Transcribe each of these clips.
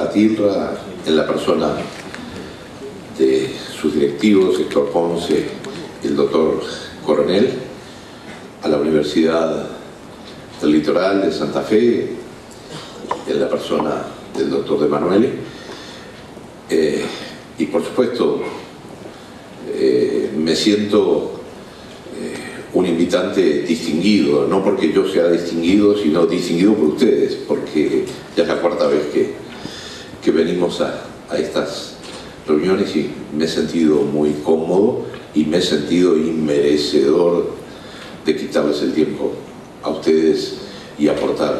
ATILRA, en la persona de sus directivos, Héctor Ponce y el doctor Coronel, a la Universidad del Litoral de Santa Fe, en la persona del doctor De Manuele, y por supuesto me siento un invitante distinguido, no porque yo sea distinguido, sino distinguido por ustedes, porque ya es la cuarta vez que venimos a estas reuniones y me he sentido muy cómodo y me he sentido inmerecedor de quitarles el tiempo a ustedes y aportar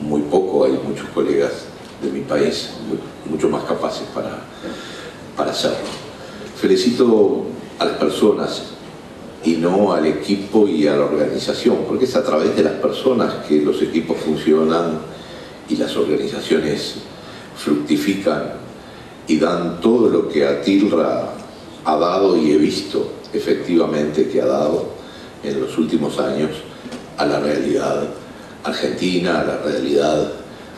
muy poco. Hay muchos colegas de mi país mucho más capaces para hacerlo. Felicito a las personas y no al equipo y a la organización, porque es a través de las personas que los equipos funcionan y las organizaciones fructifican y dan todo lo que ATILRA ha dado y he visto efectivamente que ha dado en los últimos años a la realidad argentina, a la realidad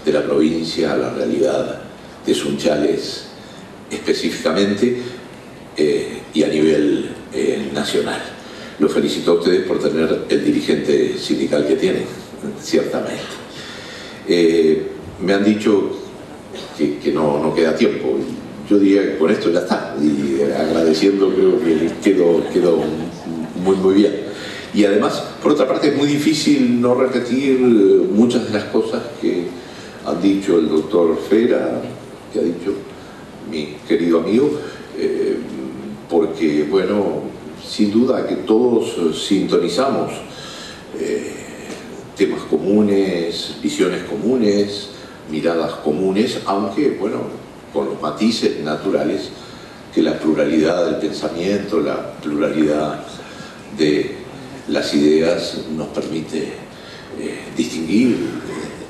de la provincia, a la realidad de Sunchales específicamente y a nivel nacional. Los felicito a ustedes por tener el dirigente sindical que tienen, ciertamente. Me han dicho que no queda tiempo. Yo diría que con esto ya está, y agradeciendo creo que quedó muy bien. Y además, por otra parte, es muy difícil no repetir muchas de las cosas que han dicho el doctor Fera, que ha dicho mi querido amigo, porque, bueno, sin duda que todos sintonizamos temas comunes, visiones comunes, miradas comunes, aunque, bueno, con los matices naturales que la pluralidad del pensamiento, la pluralidad de las ideas nos permite distinguir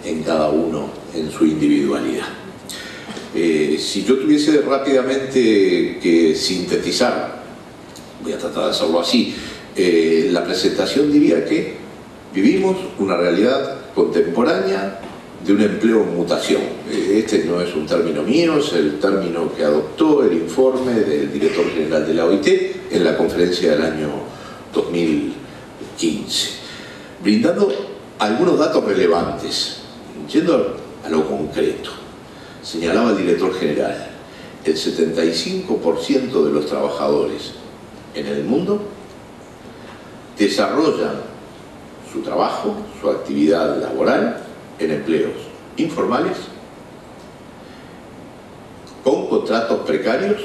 en cada uno en su individualidad. Si yo tuviese rápidamente que sintetizar, voy a tratar de hacerlo así, la presentación diría que vivimos una realidad contemporánea de un empleo en mutación. Este no es un término mío, es el término que adoptó el informe del director general de la OIT en la conferencia del año 2015, brindando algunos datos relevantes. Yendo a lo concreto, señalaba el director general, el 75% de los trabajadores en el mundo desarrollan su trabajo, su actividad laboral en empleos informales, con contratos precarios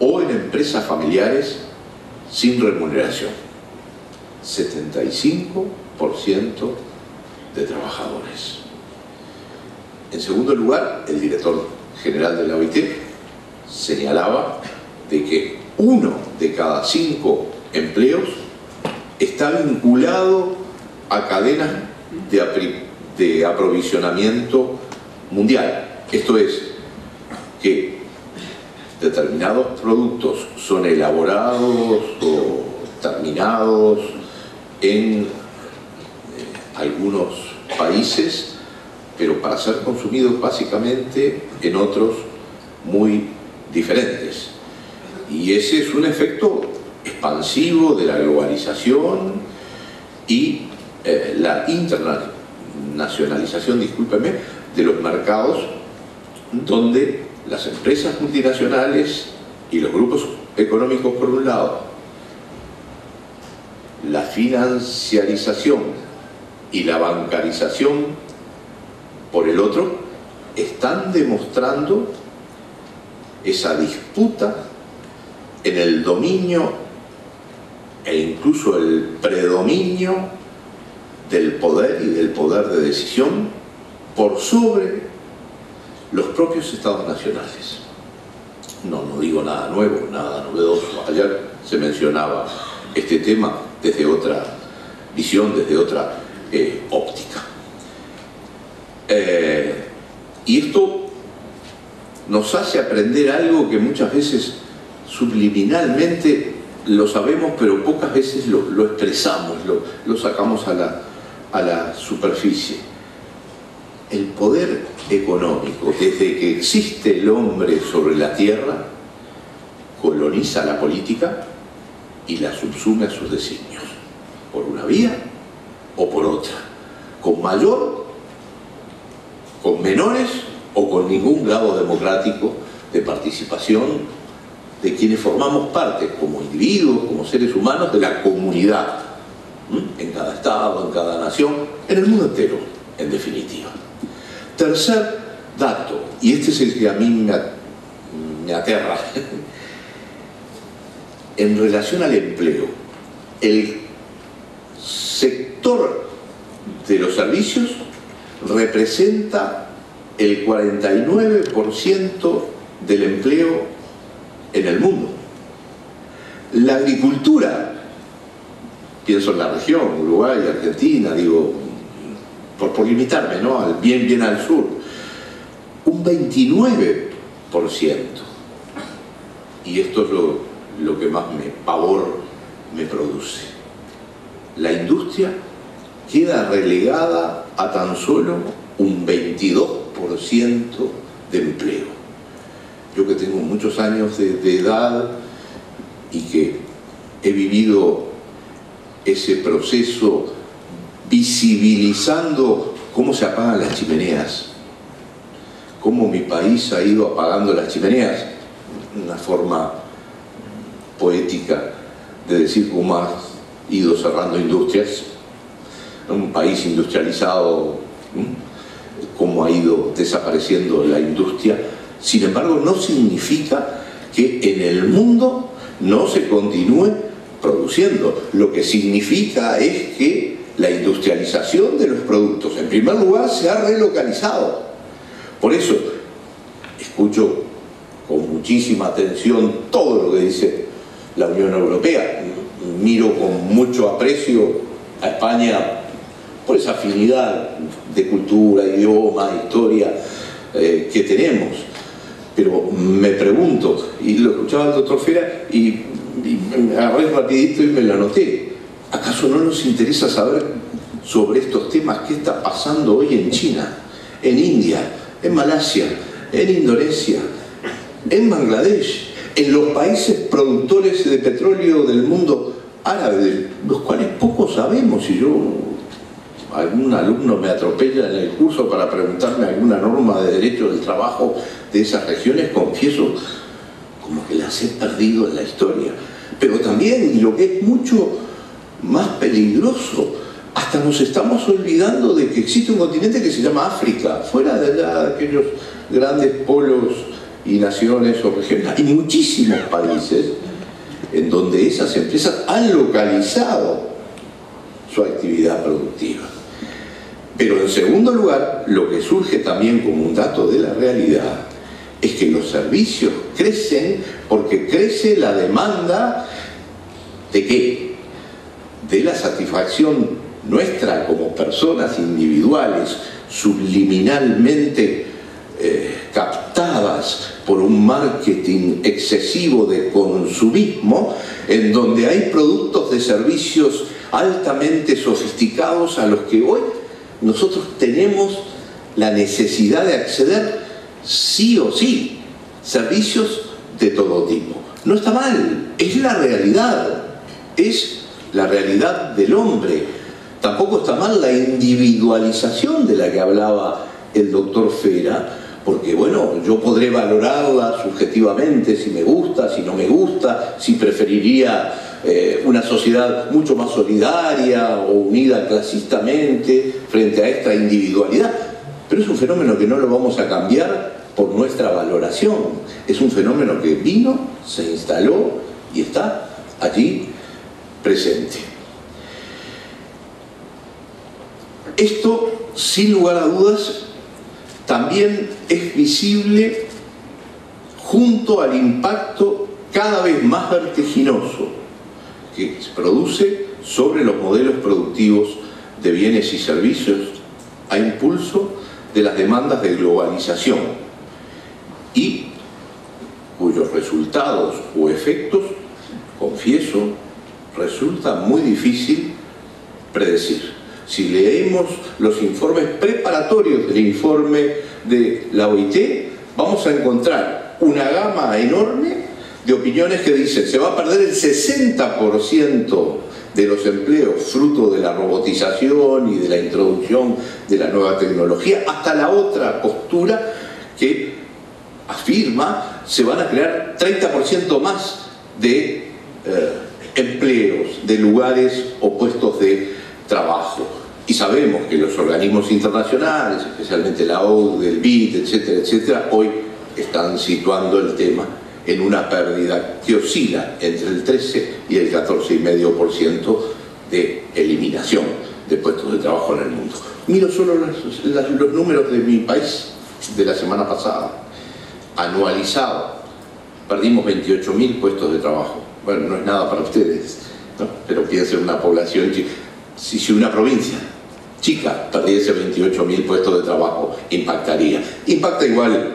o en empresas familiares sin remuneración. 75% de trabajadores. En segundo lugar, el director general de la OIT señalaba de que 1 de cada 5 empleos está vinculado a cadenas de aprovisionamiento mundial. Esto es, que determinados productos son elaborados o terminados en algunos países, pero para ser consumidos básicamente en otros muy diferentes. Y ese es un efecto expansivo de la globalización y la internacionalización, discúlpeme, de los mercados, donde las empresas multinacionales y los grupos económicos por un lado, la financiarización y la bancarización por el otro, están demostrando esa disputa en el dominio e incluso el predominio del poder y del poder de decisión por sobre los propios estados nacionales. No digo nada nuevo, nada novedoso. Ayer se mencionaba este tema desde otra visión, desde otra óptica. Y esto nos hace aprender algo que muchas veces subliminalmente lo sabemos, pero pocas veces lo expresamos, lo sacamos a la superficie. el poder económico, desde que existe el hombre sobre la tierra, coloniza la política y la subsume a sus designios, por una vía o por otra, con mayor, con menores o con ningún grado democrático de participación de quienes formamos parte como individuos, como seres humanos de la comunidad, en cada estado, en cada nación, en el mundo entero, en definitiva. Tercer dato, y este es el que a mí me aterra, en relación al empleo, el sector de los servicios representa el 49% del empleo en el mundo. La agricultura, pienso en la región, Uruguay, Argentina, digo, por limitarme, ¿no?, bien al sur, un 29%. Y esto es lo que más pavor me produce. La industria queda relegada a tan solo un 22% de empleo. Yo que tengo muchos años de edad y que he vivido ese proceso visibilizando cómo se apagan las chimeneas, cómo mi país ha ido apagando las chimeneas, una forma poética de decir cómo ha ido cerrando industrias, un país industrializado, cómo ha ido desapareciendo la industria. Sin embargo, no significa que en el mundo no se continúe produciendo. Lo que significa es que la industrialización de los productos, en primer lugar, se ha relocalizado. Por eso, escucho con muchísima atención todo lo que dice la Unión Europea. Miro con mucho aprecio a España por esa afinidad de cultura, idioma, historia que tenemos. Pero me pregunto, y lo escuchaba el doctor Fera y me agarré rapidito y me lo anoté, ¿acaso no nos interesa saber sobre estos temas? ¿Qué está pasando hoy en China, en India, en Malasia, en Indonesia, en Bangladesh, en los países productores de petróleo del mundo árabe, de los cuales poco sabemos? Si algún alumno me atropella en el curso para preguntarme alguna norma de derecho del trabajo de esas regiones, confieso como que las he perdido en la historia. Pero también, y lo que es mucho más peligroso, hasta nos estamos olvidando de que existe un continente que se llama África, fuera de allá de aquellos grandes polos y naciones o regiones. Hay muchísimos países en donde esas empresas han localizado su actividad productiva. Pero en segundo lugar, lo que surge también como un dato de la realidad es que los servicios crecen porque crece la demanda ¿de qué? De la satisfacción nuestra como personas individuales, subliminalmente captadas por un marketing excesivo de consumismo, en donde hay productos de servicios altamente sofisticados a los que hoy nosotros tenemos la necesidad de acceder sí o sí, servicios de todo tipo. No está mal, es la realidad del hombre. Tampoco está mal la individualización de la que hablaba el doctor Fera, porque bueno, yo podré valorarla subjetivamente, si me gusta, si no me gusta, si preferiría una sociedad mucho más solidaria o unida clasistamente frente a esta individualidad. Pero es un fenómeno que no lo vamos a cambiar por nuestra valoración. Es un fenómeno que vino, se instaló y está allí presente. Esto, sin lugar a dudas, también es visible junto al impacto cada vez más vertiginoso que se produce sobre los modelos productivos de bienes y servicios a impulso de las demandas de globalización y cuyos resultados o efectos, confieso, resulta muy difícil predecir. Si leemos los informes preparatorios del informe de la OIT, vamos a encontrar una gama enorme de opiniones que dicen se va a perder el 60% de los empleos fruto de la robotización y de la introducción de la nueva tecnología, hasta la otra postura que afirma se van a crear 30% más de empleos, de lugares o puestos de trabajo. Y sabemos que los organismos internacionales, especialmente la OCDE, el BID, etcétera, etcétera, hoy están situando el tema en una pérdida que oscila entre el 13 y el 14,5% de eliminación de puestos de trabajo en el mundo. Miro solo los números de mi país de la semana pasada. Anualizado, perdimos 28.000 puestos de trabajo. Bueno, no es nada para ustedes, ¿no? Pero piensen en una población chica. Si una provincia chica perdiese 28.000 puestos de trabajo, impactaría. Impacta igual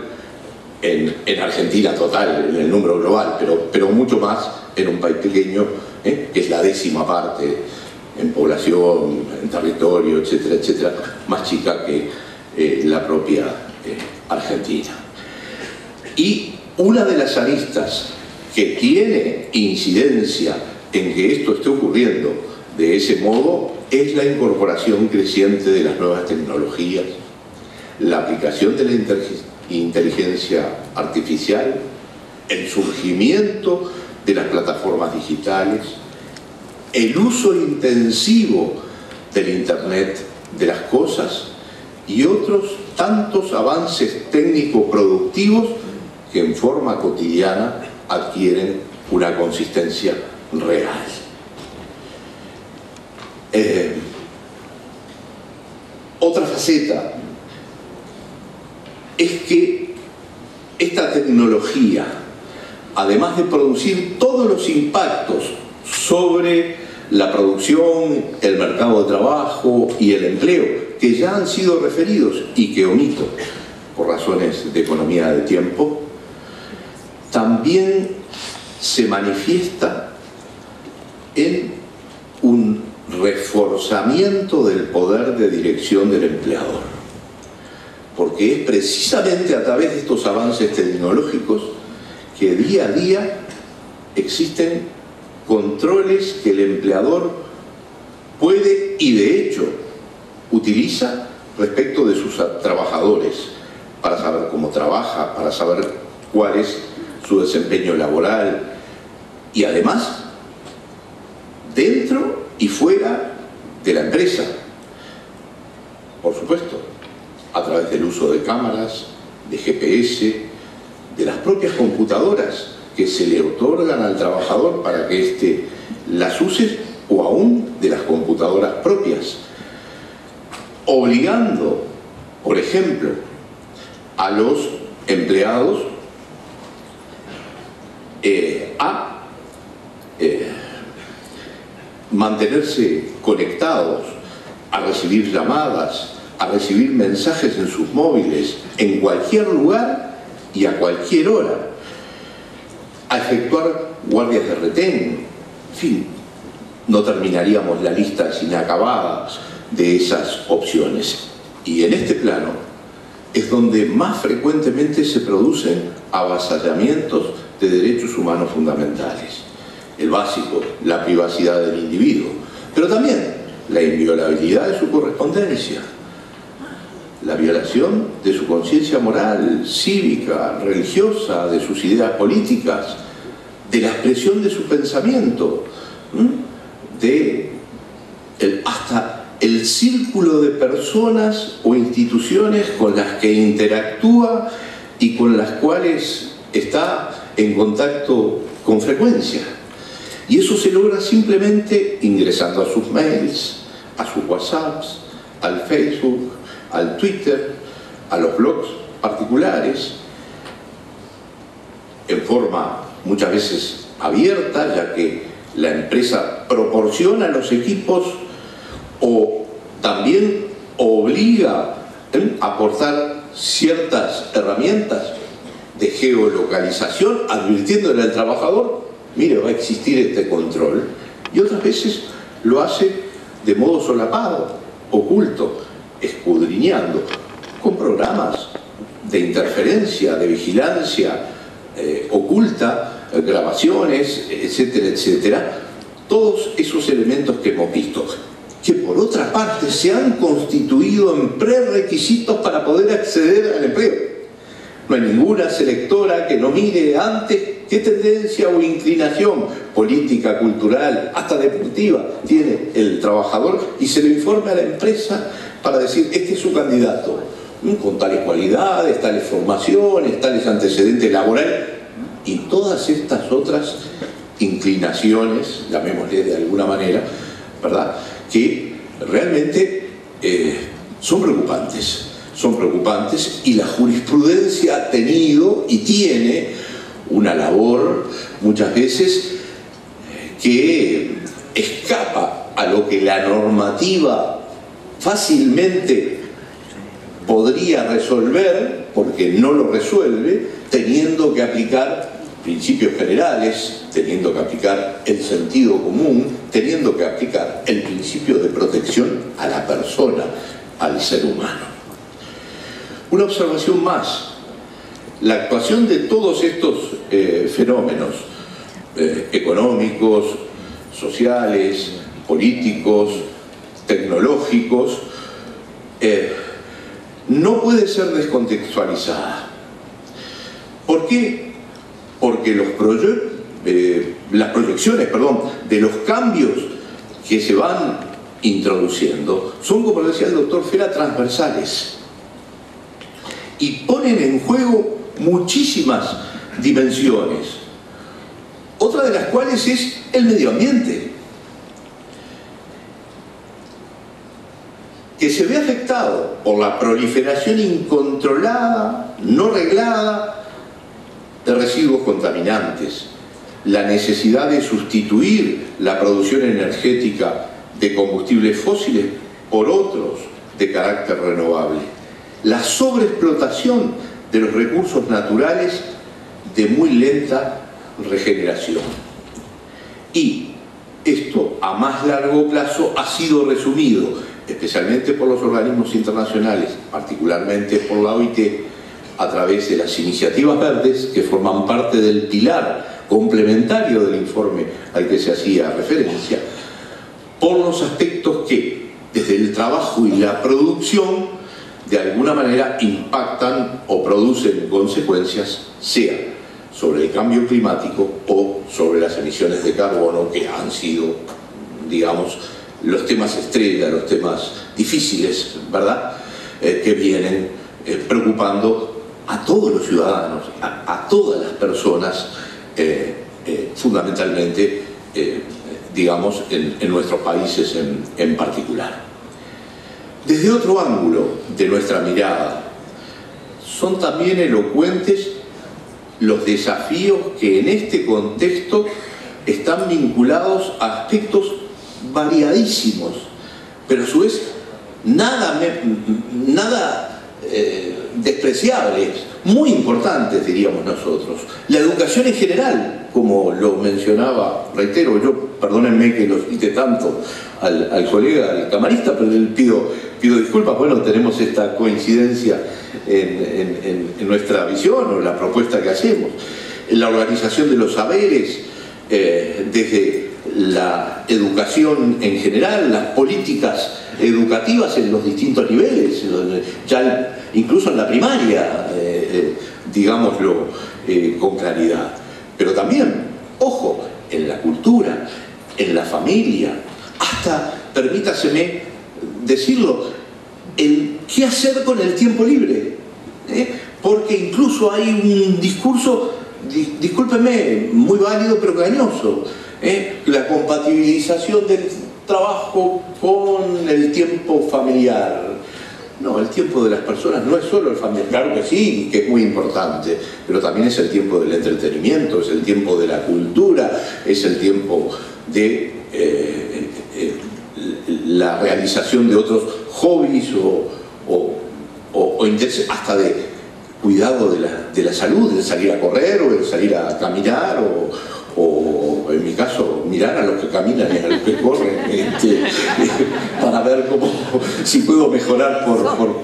en Argentina total, en el número global, pero mucho más en un país pequeño, que es la 10ª parte en población, en territorio, etcétera, etcétera, más chica que la propia Argentina. Y una de las aristas que tiene incidencia en que esto esté ocurriendo de ese modo es la incorporación creciente de las nuevas tecnologías, la aplicación de la inteligencia artificial, el surgimiento de las plataformas digitales, el uso intensivo del Internet de las cosas y otros tantos avances técnico-productivos que en forma cotidiana adquieren una consistencia real. Otra faceta es que esta tecnología, además de producir todos los impactos sobre la producción, el mercado de trabajo y el empleo, que ya han sido referidos y que omito por razones de economía de tiempo, también se manifiesta en un reforzamiento del poder de dirección del empleador, porque es precisamente a través de estos avances tecnológicos que día a día existen controles que el empleador puede y de hecho utiliza respecto de sus trabajadores, para saber cómo trabaja, para saber cuál es su desempeño laboral y además dentro y fuera de la empresa, por supuesto, a través del uso de cámaras, de GPS, de las propias computadoras que se le otorgan al trabajador para que éste las use, o aún de las computadoras propias, obligando, por ejemplo, a los empleados a mantenerse conectados, a recibir llamadas, a recibir mensajes en sus móviles, en cualquier lugar y a cualquier hora, a efectuar guardias de retén, en fin, no terminaríamos la lista inacabada de esas opciones. Y en este plano es donde más frecuentemente se producen avasallamientos de derechos humanos fundamentales. El básico, la privacidad del individuo, pero también la inviolabilidad de su correspondencia, la violación de su conciencia moral, cívica, religiosa, de sus ideas políticas, de la expresión de su pensamiento, hasta el círculo de personas o instituciones con las que interactúa y con las cuales está en contacto con frecuencia. Y eso se logra simplemente ingresando a sus mails, a sus WhatsApps, al Facebook, al Twitter, a los blogs particulares, en forma muchas veces abierta, ya que la empresa proporciona los equipos o también obliga a aportar ciertas herramientas de geolocalización, advirtiéndole al trabajador: mire, va a existir este control, y otras veces lo hace de modo solapado, oculto, escudriñando, con programas de interferencia, de vigilancia oculta, grabaciones, etcétera, etcétera, todos esos elementos que hemos visto, que por otra parte se han constituido en prerequisitos para poder acceder al empleo. No hay ninguna selectora que no mire antes qué tendencia o inclinación política, cultural, hasta deportiva tiene el trabajador y se le informe a la empresa para decir, este es su candidato, con tales cualidades, tales formaciones, tales antecedentes laborales y todas estas otras inclinaciones, llamémosle de alguna manera, ¿verdad?, que realmente son preocupantes. Son preocupantes y la jurisprudencia ha tenido y tiene una labor muchas veces que escapa a lo que la normativa fácilmente podría resolver, porque no lo resuelve, teniendo que aplicar principios generales, teniendo que aplicar el sentido común, teniendo que aplicar el principio de protección a la persona, al ser humano. Una observación más: la actuación de todos estos fenómenos económicos, sociales, políticos, tecnológicos, no puede ser descontextualizada. ¿Por qué? Porque las proyecciones de los cambios que se van introduciendo son, como decía el doctor Fera, transversales y ponen en juego muchísimas dimensiones, otra de las cuales es el medio ambiente, que se ve afectado por la proliferación incontrolada, no reglada, de residuos contaminantes, la necesidad de sustituir la producción energética de combustibles fósiles por otros de carácter renovable, la sobreexplotación de los recursos naturales de muy lenta regeneración. Y esto a más largo plazo ha sido resumido, especialmente por los organismos internacionales, particularmente por la OIT, a través de las iniciativas verdes que forman parte del pilar complementario del informe al que se hacía referencia, por los aspectos que, desde el trabajo y la producción, de alguna manera impactan o producen consecuencias, sea sobre el cambio climático o sobre las emisiones de carbono, que han sido, digamos, los temas estrella, los temas difíciles, ¿verdad?, que vienen preocupando a todos los ciudadanos, a todas las personas, fundamentalmente, digamos, en nuestros países en particular. Desde otro ángulo de nuestra mirada, son también elocuentes los desafíos que en este contexto están vinculados a aspectos variadísimos, pero a su vez nada despreciables, muy importantes, diríamos nosotros. La educación en general, como lo mencionaba, reitero, yo, perdónenme que lo cite tanto al colega, al camarista, pero le pido disculpas. Bueno, tenemos esta coincidencia en nuestra visión o la propuesta que hacemos. La organización de los saberes, desde la educación en general, las políticas educativas en los distintos niveles, ya incluso en la primaria, digámoslo con claridad, pero también, ojo, en la cultura, en la familia, hasta, permítaseme decirlo, el qué hacer con el tiempo libre, porque incluso hay un discurso, discúlpenme, muy válido pero engañoso, la compatibilización del trabajo con el tiempo familiar. No, el tiempo de las personas no es solo el familiar, claro que sí, que es muy importante, pero también es el tiempo del entretenimiento, es el tiempo de la cultura, es el tiempo de la realización de otros hobbies o intereses, hasta de cuidado de la salud, de salir a correr o de salir a caminar o en mi caso, mirar a los que caminan y a los que corren, para ver si puedo mejorar por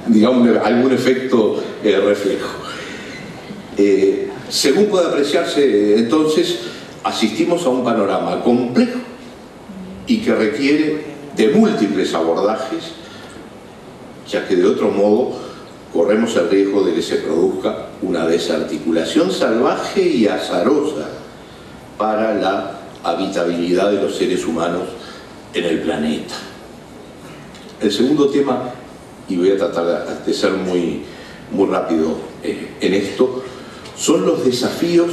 digamos, algún efecto reflejo. Según puede apreciarse, entonces, asistimos a un panorama complejo y que requiere de múltiples abordajes, ya que de otro modo corremos el riesgo de que se produzca una desarticulación salvaje y azarosa para la habitabilidad de los seres humanos en el planeta. El segundo tema, y voy a tratar de ser muy rápido en esto, son los desafíos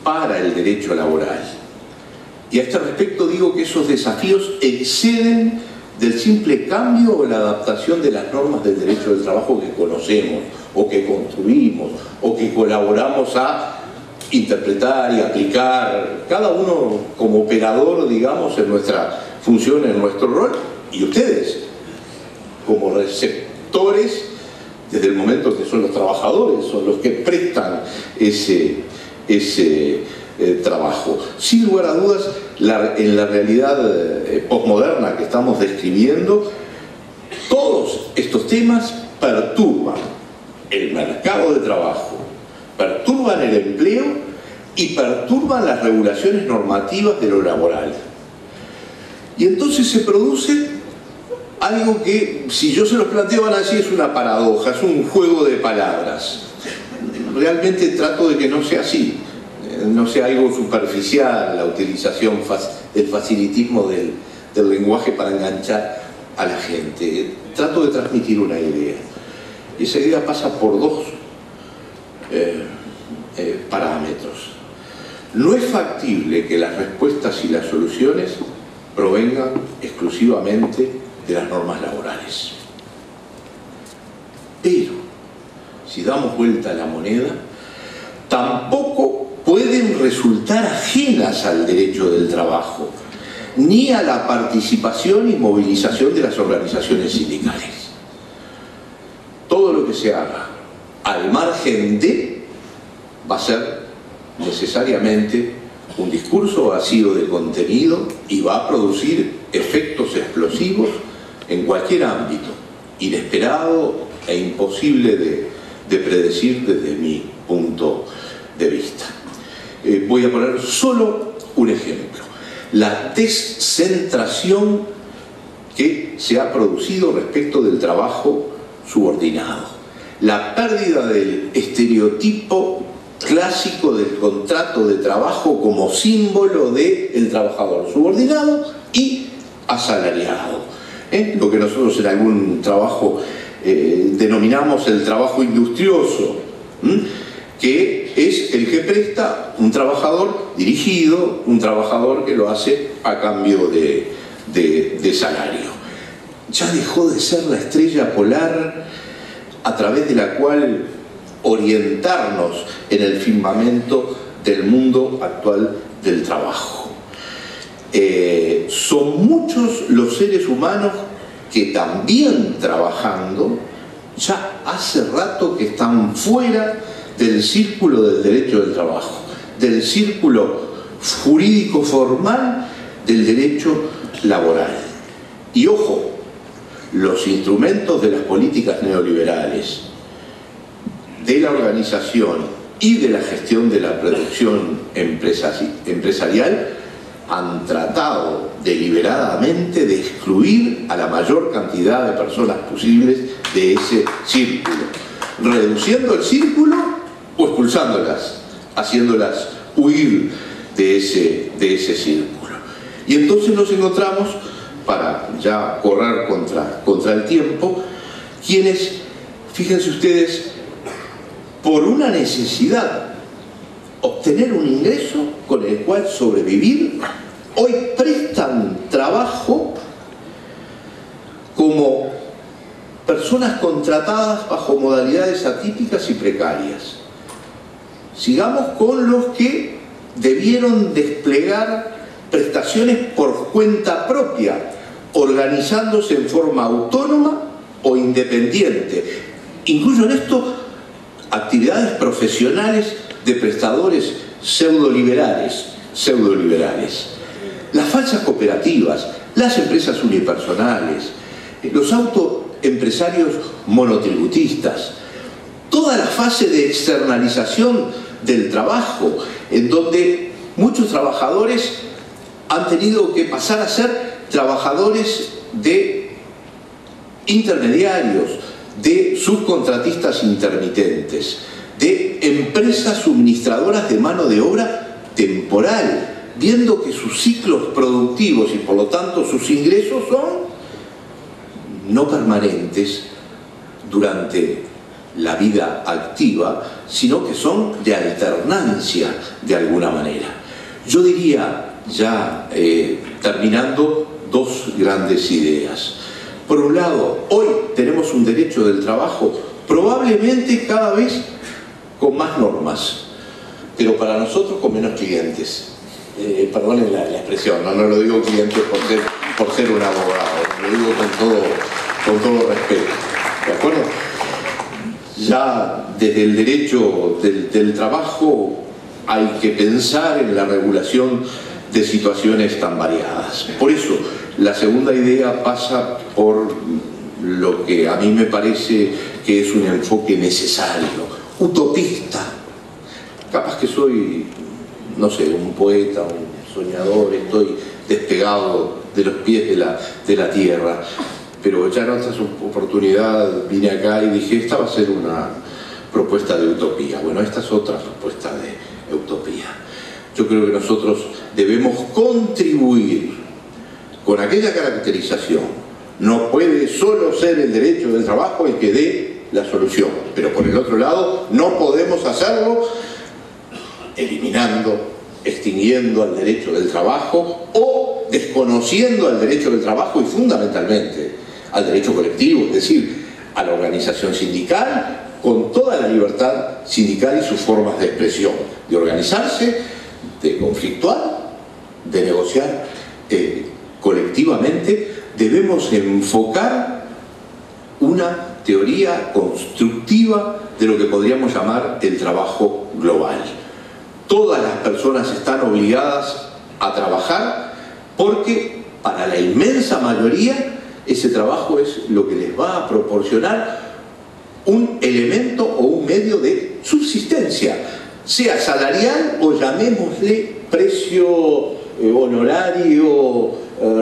para el derecho laboral. Y a este respecto digo que esos desafíos exceden del simple cambio o la adaptación de las normas del derecho del trabajo que conocemos, o que construimos, o que colaboramos a interpretar y aplicar, cada uno como operador, digamos, en nuestra función, en nuestro rol, y ustedes como receptores, desde el momento que son los trabajadores, son los que prestan ese trabajo. Sin lugar a dudas, en la realidad posmoderna que estamos describiendo, todos estos temas perturban el mercado de trabajo, perturban el empleo y perturban las regulaciones normativas de lo laboral. Y entonces se produce algo que, si yo se los planteo, van a decir es una paradoja, es un juego de palabras. Realmente trato de que no sea así, no sea algo superficial la utilización del facilitismo del lenguaje para enganchar a la gente. Trato de transmitir una idea. Y esa idea pasa por dos parámetros. No es factible que las respuestas y las soluciones provengan exclusivamente de las normas laborales. Pero, si damos vuelta a la moneda, tampoco pueden resultar ajenas al derecho del trabajo, ni a la participación y movilización de las organizaciones sindicales. Todo lo que se haga al margen de va a ser necesariamente un discurso vacío de contenido y va a producir efectos explosivos en cualquier ámbito, inesperado e imposible de predecir desde mi punto de vista. Voy a poner solo un ejemplo: la descentración que se ha producido respecto del trabajo subordinado, la pérdida del estereotipo clásico del contrato de trabajo como símbolo del trabajador subordinado y asalariado, lo que nosotros en algún trabajo denominamos el trabajo industrioso, que es el que presta un trabajador dirigido, un trabajador que lo hace a cambio de salario. Ya dejó de ser la estrella polar a través de la cual orientarnos en el firmamento del mundo actual del trabajo. Son muchos los seres humanos que también trabajando ya hace rato que están fuera del círculo del derecho del trabajo, del círculo jurídico formal del derecho laboral. Y ojo, los instrumentos de las políticas neoliberales, de la organización y de la gestión de la producción empresarial han tratado deliberadamente de excluir a la mayor cantidad de personas posibles de ese círculo, reduciendo el círculo o expulsándolas, haciéndolas huir de ese círculo. Y entonces nos encontramos, para ya correr contra el tiempo, quienes, fíjense ustedes, por una necesidad, obtener un ingreso con el cual sobrevivir, hoy prestan trabajo como personas contratadas bajo modalidades atípicas y precarias. Sigamos con los que debieron desplegar prestaciones por cuenta propia, organizándose en forma autónoma o independiente. Incluyo en esto actividades profesionales de prestadores pseudoliberales, las falsas cooperativas, las empresas unipersonales, los autoempresarios monotributistas, toda la fase de externalización del trabajo, en donde muchos trabajadores han tenido que pasar a ser trabajadores de intermediarios, de subcontratistas intermitentes, de empresas suministradoras de mano de obra temporal, viendo que sus ciclos productivos y por lo tanto sus ingresos son no permanentes durante la vida activa, sino que son de alternancia de alguna manera. Yo diría, ya terminando, dos grandes ideas. Por un lado, hoy tenemos un derecho del trabajo probablemente cada vez con más normas, pero para nosotros con menos clientes. Perdonen la expresión, no lo digo clientes por ser un abogado, lo digo con todo respeto, ¿de acuerdo? Ya desde el derecho del trabajo hay que pensar en la regulación de situaciones tan variadas. Por eso, la segunda idea pasa por lo que a mí me parece que es un enfoque necesario, utopista. Capaz que soy, no sé, un poeta, un soñador, estoy despegado de los pies de la tierra, pero ya en otras oportunidades vine acá y dije, esta va a ser una propuesta de utopía. Bueno, esta es otra propuesta de utopía. Yo creo que nosotros debemos contribuir con aquella caracterización. No puede solo ser el derecho del trabajo el que dé la solución, pero por el otro lado no podemos hacerlo eliminando, extinguiendo al derecho del trabajo o desconociendo al derecho del trabajo y fundamentalmente al derecho colectivo, es decir, a la organización sindical con toda la libertad sindical y sus formas de expresión, de organizarse, de conflictuar, de negociar colectivamente. Debemos enfocar una teoría constructiva de lo que podríamos llamar el trabajo global. Todas las personas están obligadas a trabajar porque para la inmensa mayoría ese trabajo es lo que les va a proporcionar un elemento o un medio de subsistencia, sea salarial o llamémosle precio honorario,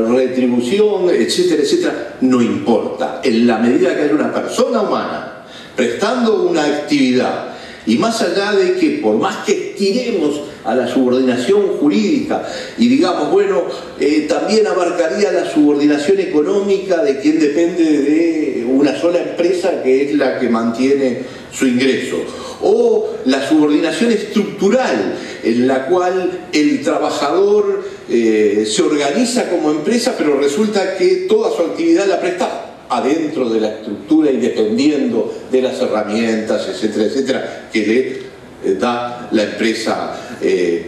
retribución, etcétera, etcétera, no importa. En la medida que haya una persona humana prestando una actividad, y más allá de que por más que estiremos a la subordinación jurídica y digamos, bueno, también abarcaría la subordinación económica de quien depende de una sola empresa que es la que mantiene su ingreso, o la subordinación estructural en la cual el trabajador se organiza como empresa, pero resulta que toda su actividad la presta adentro de la estructura y dependiendo de las herramientas, etcétera, etcétera, que le da la empresa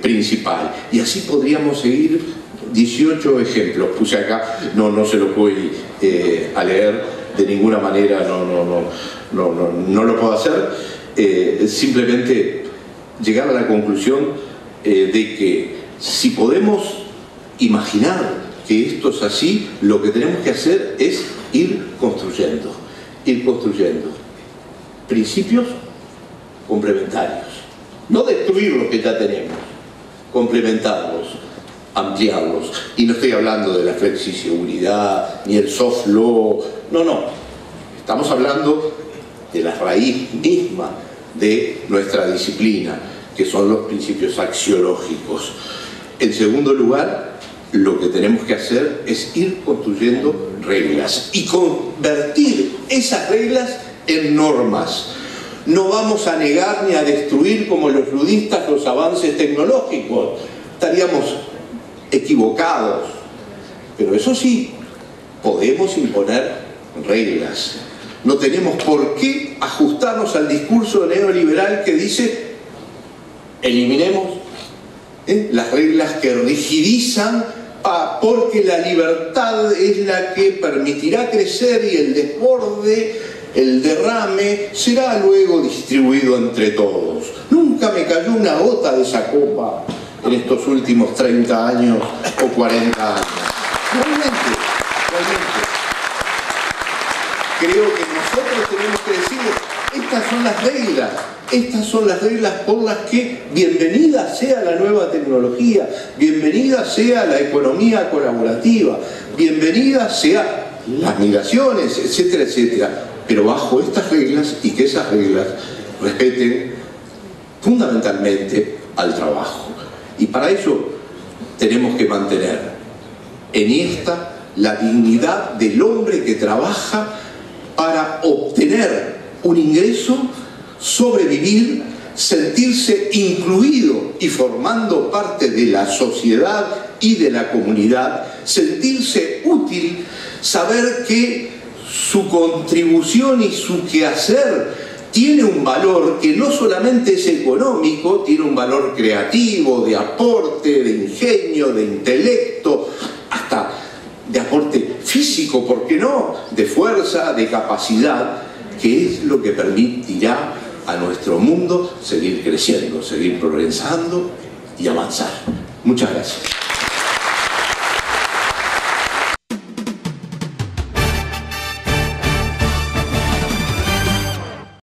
principal. Y así podríamos seguir 18 ejemplos. Puse acá, no se los voy a leer de ninguna manera, no lo puedo hacer. Simplemente llegar a la conclusión de que si podemos imaginar que esto es así, lo que tenemos que hacer es ir construyendo principios complementarios, no destruir lo que ya tenemos, complementarlos, ampliarlos. Y no estoy hablando de la flexiseguridad ni el soft law, no, estamos hablando de la raíz misma de nuestra disciplina, que son los principios axiológicos. En segundo lugar, lo que tenemos que hacer es ir construyendo reglas y convertir esas reglas en normas. No vamos a negar ni a destruir como los ludistas los avances tecnológicos, estaríamos equivocados, pero eso sí, podemos imponer reglas. No tenemos por qué ajustarnos al discurso neoliberal que dice eliminemos las reglas que rigidizan porque la libertad es la que permitirá crecer y el desborde, el derrame, será luego distribuido entre todos. Nunca nunca me cayó una gota de esa copa en estos últimos 30 años o 40 años. Realmente. Creo que nosotros tenemos que decir, estas son las reglas por las que bienvenida sea la nueva tecnología, bienvenida sea la economía colaborativa, bienvenida sea las migraciones, etcétera, etcétera, pero bajo estas reglas, y que esas reglas respeten fundamentalmente al trabajo. Y para ello tenemos que mantener en esta la dignidad del hombre que trabaja para obtener un ingreso, sobrevivir, sentirse incluido y formando parte de la sociedad y de la comunidad, sentirse útil, saber que su contribución y su quehacer tiene un valor que no solamente es económico, tiene un valor creativo, de aporte, de ingenio, de intelecto, hasta de aporte físico, ¿por qué no?, de fuerza, de capacidad, que es lo que permitirá a nuestro mundo seguir creciendo, seguir progresando y avanzar. Muchas gracias.